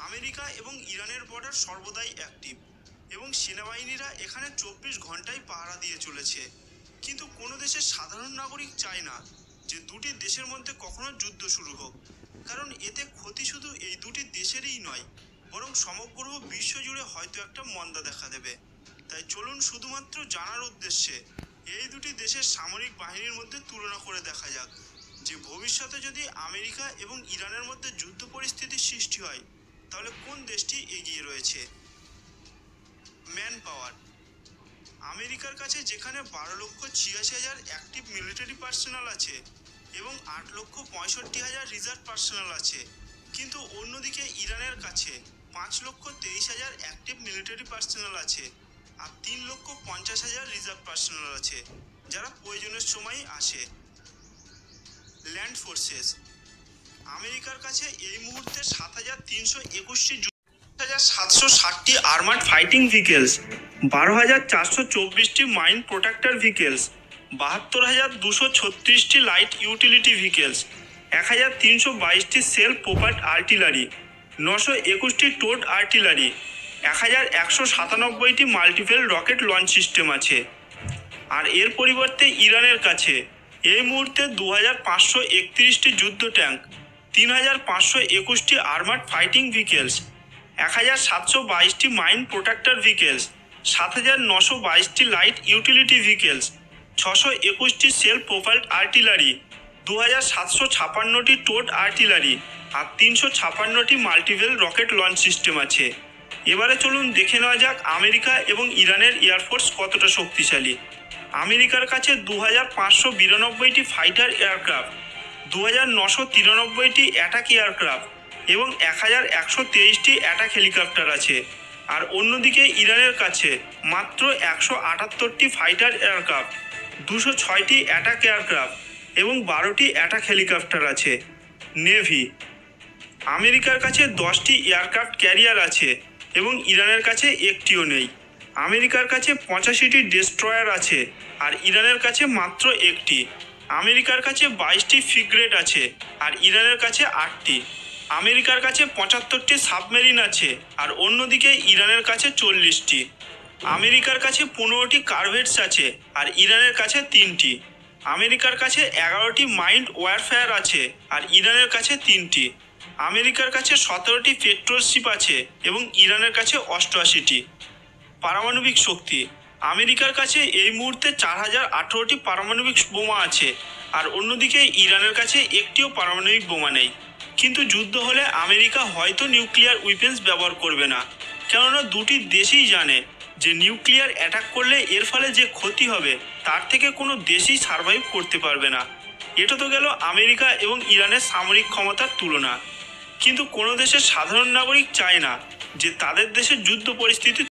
America এবং ইরানের border সর্বদাই অ্যাক্টিভ এবং সেনাবাহিনীরা এখানে 24 ঘন্টায় পাহারা দিয়ে চলেছে। কিন্তু কোনো দেশের সাধারণ নাগরিক চায় না যে দুটি দেশের মধ্যে কখনো যুদ্ধ শুরু হোক, কারণ এতে ক্ষতি শুধু এই দুটি দেশেরই নয়, বরং সমগ্র বিশ্ব জুড়ে হয়তো একটা মন্দা দেখা দেবে। তাই চলুন শুধুমাত্র জানার উদ্দেশ্যে এই দুটি দেশের সামরিক বাহিনীর মধ্যে তুলনা করে দেখা যাক যে ভবিষ্যতে যদি আমেরিকা এবং ইরানের মধ্যে যুদ্ধ পরিস্থিতির সৃষ্টি হয় তাহলে কোন দেশটি এগিয়ে রয়েছে। Man power. আমেরিকার কাছে যেখানে 12,86,000 অ্যাক্টিভ মিলিটারি পার্সোনাল আছে এবং 8,65,000 রিজার্ভ পার্সোনাল আছে, কিন্তু অন্যদিকে ইরানের কাছে 5,23,000 অ্যাক্টিভ মিলিটারি পার্সোনাল আছে আর 3,50,000 রিজার্ভ পার্সোনাল আছে, যারা প্রয়োজনের সময় আসে। Land forces. আমেরিকার কাছে এই মুহূর্তে 7,321টি 760টি আর্মার্ড ফাইটিং ভেহিকেলস, 12,424টি মাইন প্রোটেক্টর ভেহিকেলস, 72,236টি লাইট ইউটিলিটি ভেহিকেলস, 1,322টি সেলফ প্রোপার্ড আর্টিলারি, 921টি টোড আর্টিলারি, 1,197টি মাল্টিপল রকেট লঞ্চ সিস্টেম আছে। আর এর পরিবর্তে ইরানের কাছে এই মুহূর্তে 2,531টি যুদ্ধ ট্যাঙ্ক, 3,521টি আর্মার্ড ফাইটিং ভেহিকেলস, 1,722টি মাইন প্রোটেক্টর ভেহিকেলস, 7,922টি লাইট ইউটিলিটি ভেহিকেলস, 621টি সেলফ প্রোপাইলড আর্টিলারি, 2,756টি টোড আর্টিলারি আর 356টি মাল্টিপল রকেট লঞ্চ সিস্টেম আছে। এবারে চলুন দেখে নেওয়া যাক আমেরিকা এবং ইরানের এয়ারফোর্স কতটা শক্তিশালী। আমেরিকার কাছে 2,592টি ফাইটার এয়ারক্রাফট, 2,993টি অ্যাটাক এয়ারক্রাফট এবং 1,123টি অ্যাটাক হেলিকপ্টার আছে। আর অন্যদিকে ইরানের কাছে মাত্র 178টি ফাইটার এয়ারক্রাফট, 206টি অ্যাটাক এয়ারক্রাফট এবং 12টি অ্যাটাক হেলিকপ্টার আছে। নেভি। আমেরিকার কাছে 10টি এয়ারক্রাফট ক্যারিয়ার আছে এবং ইরানের কাছে একটিও নেই। আমেরিকার কাছে 85টি ডেস্ট্রয়ার আছে আর ইরানের কাছে মাত্র একটি। আমেরিকার কাছে 22টি ফ্রিগেট আছে আর ইরানের কাছে 8টি। আমেরিকার কাছে 75টি সাবমেরিন আছে আর অন্যদিকে ইরানের কাছে 40টি। আমেরিকার কাছে 15টি কারভেটস আছে আর ইরানের কাছে 3টি। আমেরিকার কাছে 11টি মাইন্ড ওয়ারফেয়ার আছে আর ইরানের কাছে 3টি। আমেরিকার কাছে 17টি পেট্রোল শিপ আছে এবং ইরানের কাছে 88টি। পারমাণবিক শক্তি। আমেরিকার কাছে এই মুহূর্তে 4,018টি পারমাণবিক বোমা আছে আর অন্যদিকে ইরানের কাছে একটিও পারমাণবিক বোমা নেই। কিন্তু যুদ্ধ হলে আমেরিকা হয়তো নিউক্লিয়ার উইপেন্স ব্যবহার করবে না, কেননা দুটি দেশই জানে যে নিউক্লিয়ার অ্যাটাক করলে এর ফলে যে ক্ষতি হবে তার থেকে কোনো দেশই সার্ভাইভ করতে পারবে না। এটা তো গেল আমেরিকা এবং ইরানের সামরিক ক্ষমতার তুলনা। কিন্তু কোনো দেশের সাধারণ নাগরিক চায় না যে তাদের দেশের যুদ্ধ পরিস্থিতি